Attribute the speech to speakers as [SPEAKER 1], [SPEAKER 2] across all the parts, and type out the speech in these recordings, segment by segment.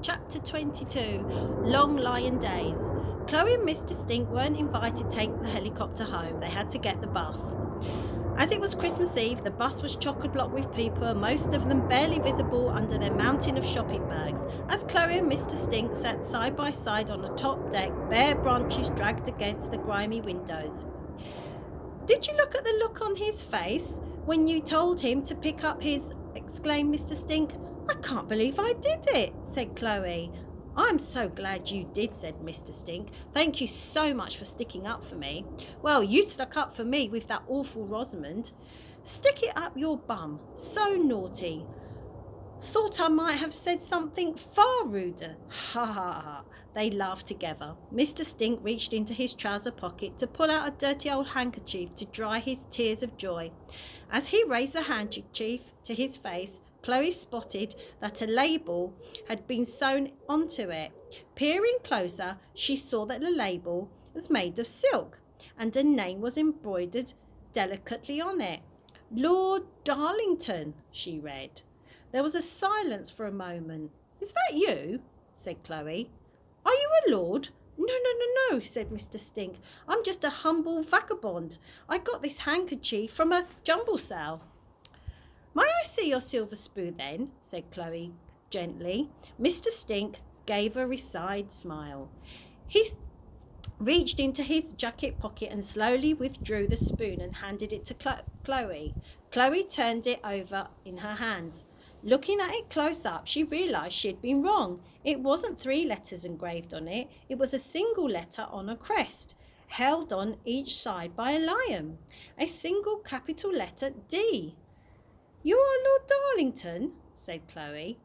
[SPEAKER 1] Chapter 22, Long Lion Days. Chloe and Mr. Stink weren't invited to take the helicopter home. They had to get the bus. As it was Christmas Eve, the bus was chock-a-block with people, most of them barely visible under their mountain of shopping bags. As Chloe and Mr. Stink sat side by side on the top deck, bare branches dragged against the grimy windows. "Did you look at the look on his face when you told him to pick up his..." exclaimed Mr. Stink. "I can't believe I did it," said Chloe. "I'm so glad you did," said Mr. Stink. "Thank you so much for sticking up for me." "Well, you stuck up for me with that awful Rosamond." "Stick it up your bum. So naughty. Thought I might have said something far ruder." Ha ha ha. They laughed together. Mr. Stink reached into his trouser pocket to pull out a dirty old handkerchief to dry his tears of joy. As he raised the handkerchief to his face, Chloe spotted that a label had been sewn onto it. Peering closer, she saw that the label was made of silk, and a name was embroidered delicately on it. "Lord Darlington," she read. There was a silence for a moment. "Is that you?" said Chloe. "Are you a lord?" No, said Mr. Stink. "I'm just a humble vagabond. I got this handkerchief from a jumble sale." "May I see your silver spoon then?" said Chloe gently. Mr. Stink gave a resigned smile. He reached into his jacket pocket and slowly withdrew the spoon and handed it to Chloe. Chloe turned it over in her hands. Looking at it close up, she realised she had been wrong. It wasn't 3 letters engraved on it. It was a single letter on a crest, held on each side by a lion. A single capital letter D. "You are Lord Darlington?" said Chloe.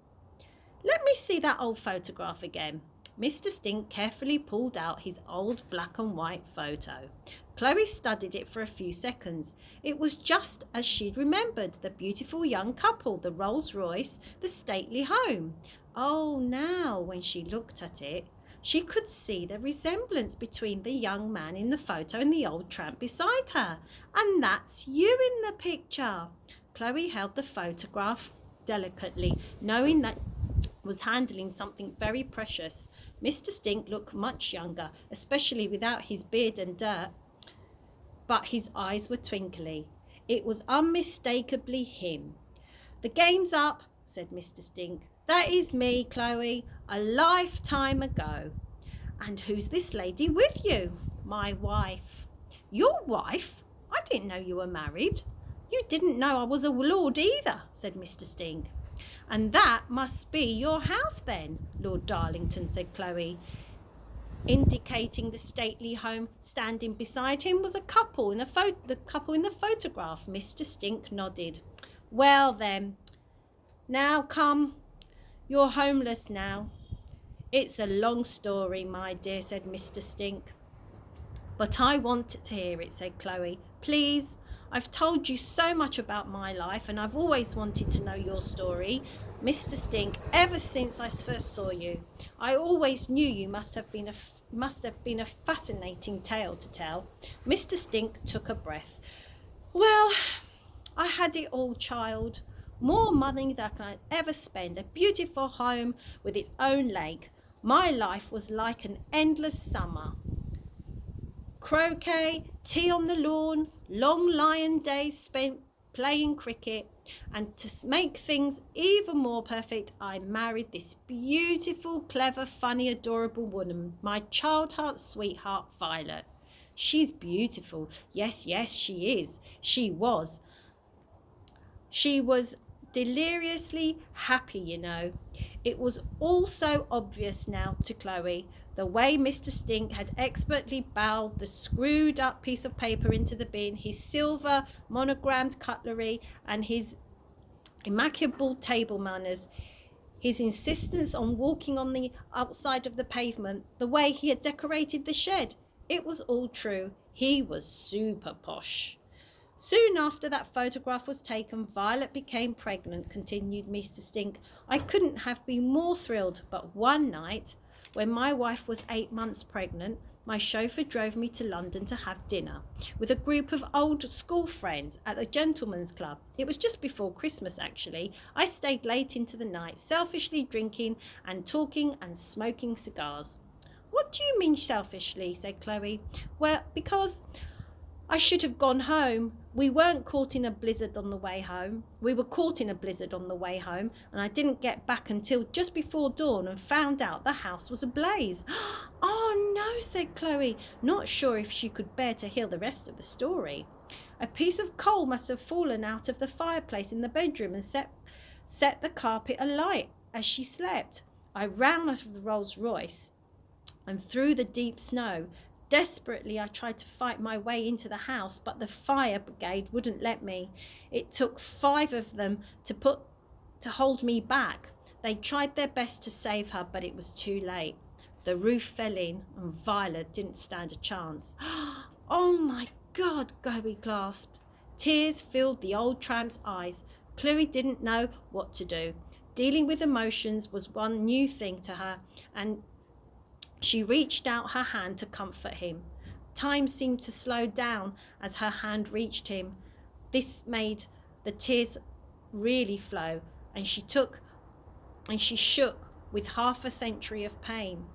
[SPEAKER 1] "Let me see that old photograph again." Mr. Stink carefully pulled out his old black and white photo. Chloe studied it for a few seconds. It was just as she'd remembered, the beautiful young couple, the Rolls Royce, the stately home. Oh, now, when she looked at it, she could see the resemblance between the young man in the photo and the old tramp beside her. "And that's you in the picture." Chloe held the photograph delicately, knowing that was handling something very precious. Mr. Stink looked much younger, especially without his beard and dirt, but his eyes were twinkly. It was unmistakably him. "The game's up," said Mr. Stink. "That is me, Chloe, a lifetime ago." "And who's this lady with you?" "My wife." "Your wife? I didn't know you were married." "You didn't know I was a lord either," said Mr. Stink. "And that must be your house then, Lord Darlington," said Chloe, indicating the stately home. Standing beside him was a couple in the couple in the photograph. Mr. Stink nodded. "Well then, now come, you're homeless now." "It's a long story, my dear," said Mr. Stink. "But I want to hear it," said Chloe. "Please. I've told you so much about my life, and I've always wanted to know your story, Mr. Stink, ever since I first saw you. I always knew you must have been a fascinating tale to tell." Mr. Stink took a breath. "Well, I had it all, child. More money than I could ever spend, a beautiful home with its own lake. My life was like an endless summer. Croquet, tea on the lawn, long lion days spent playing cricket, and to make things even more perfect, I married this beautiful, clever, funny, adorable woman, my childhood sweetheart, Violet. She's beautiful. Yes, she is. She was deliriously happy, you know." It was all so obvious now to Chloe. The way Mr. Stink had expertly bowed the screwed up piece of paper into the bin, his silver monogrammed cutlery, and his immaculate table manners, his insistence on walking on the outside of the pavement, the way he had decorated the shed. It was all true. He was super posh. "Soon after that photograph was taken, Violet became pregnant," continued Mr. Stink. "I couldn't have been more thrilled, but one night, when my wife was 8 months pregnant, my chauffeur drove me to London to have dinner with a group of old school friends at a gentleman's club. It was just before Christmas, actually. I stayed late into the night, selfishly drinking and talking and smoking cigars. What do you mean selfishly? Said Chloe. Well, because I should have gone home. We weren't caught in a blizzard on the way home. We were caught in a blizzard on the way home, and I didn't get back until just before dawn and found out the house was ablaze. Oh no, said Chloe, not sure if she could bear to hear the rest of the story. A piece of coal must have fallen out of the fireplace in the bedroom and set the carpet alight as she slept. I ran out of the Rolls Royce and through the deep snow. Desperately, I tried to fight my way into the house, but the fire brigade wouldn't let me. It took 5 of them to hold me back. They tried their best to save her, but it was too late. The roof fell in, and Violet didn't stand a chance. Oh my God, Chloe gasped. Tears filled the old tramp's eyes. Chloe didn't know what to do. Dealing with emotions was one new thing to her, and she reached out her hand to comfort him. Time seemed to slow down as her hand reached him. This made the tears really flow, and she shook with half a century of pain.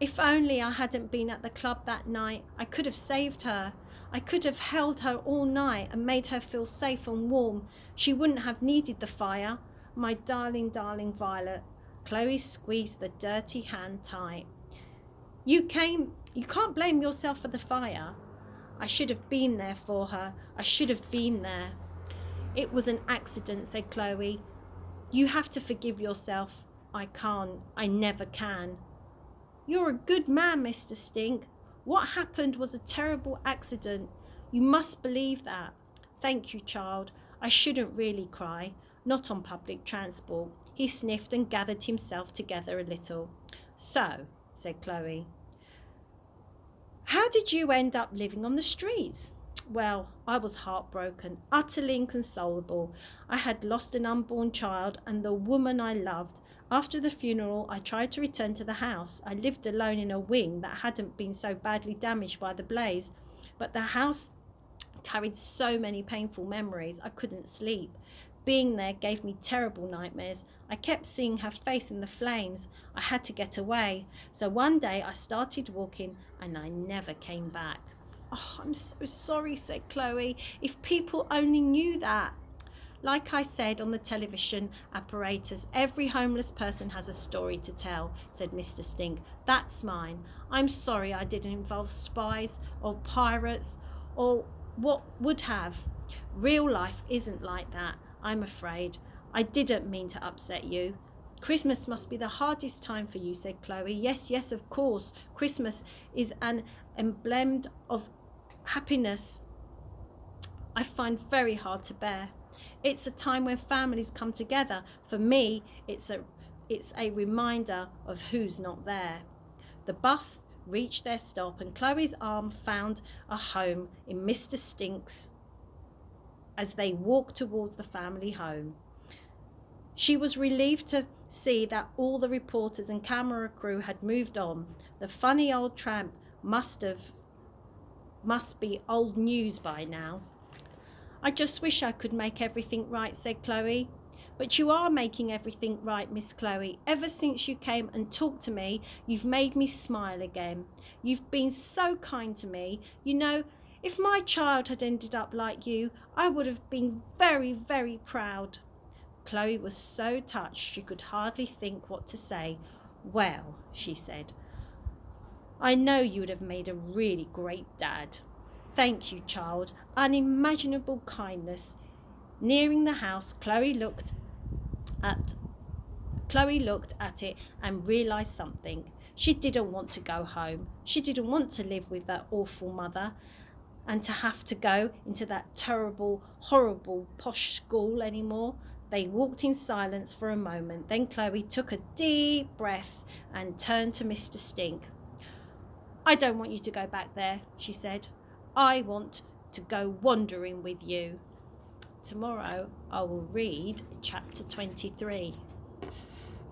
[SPEAKER 1] If only I hadn't been at the club that night, I could have saved her. I could have held her all night and made her feel safe and warm. She wouldn't have needed the fire. My darling, darling Violet. Chloe squeezed the dirty hand tight. You can't blame yourself for the fire. I should have been there for her. I should have been there. It was an accident, said Chloe. You have to forgive yourself. I can't. I never can. You're a good man, Mr. Stink. What happened was a terrible accident. You must believe that. Thank you, child. I shouldn't really cry. Not on public transport. He sniffed and gathered himself together a little. So, said Chloe, how did you end up living on the streets? Well, I was heartbroken, utterly inconsolable. I had lost an unborn child and the woman I loved. After the funeral, I tried to return to the house. I lived alone in a wing that hadn't been so badly damaged by the blaze, but the house carried so many painful memories I couldn't sleep. Being there gave me terrible nightmares. I kept seeing her face in the flames. I had to get away. So one day I started walking and I never came back. Oh, I'm so sorry, said Chloe. If people only knew that. Like I said on the television apparatus, every homeless person has a story to tell, said Mr. Stink. That's mine. I'm sorry I didn't involve spies or pirates or what would have. Real life isn't like that. I'm afraid. I didn't mean to upset you. Christmas must be the hardest time for you, said Chloe. Yes, yes, of course. Christmas is an emblem of happiness I find very hard to bear. It's a time when families come together. For me, it's a reminder of who's not there. The bus reached their stop and Chloe's arm found a home in Mr. Stink's as they walked towards the family home. She was relieved to see that all the reporters and camera crew had moved on. The funny old tramp must be old news by now. I just wish I could make everything right, said Chloe. But you are making everything right, Miss Chloe. Ever since you came and talked to me, you've made me smile again. You've been so kind to me. You know, if my child had ended up like you, I would have been very, very proud. Chloe was so touched she could hardly think what to say. Well, she said, I know you would have made a really great dad. Thank you, child. Unimaginable kindness. Nearing the house, Chloe looked at it and realised something. She didn't want to go home. She didn't want to live with that awful mother and to have to go into that terrible, horrible, posh school anymore. They walked in silence for a moment. Then Chloe took a deep breath and turned to Mr. Stink. I don't want you to go back there, she said. I want to go wandering with you. Tomorrow I will read chapter 23.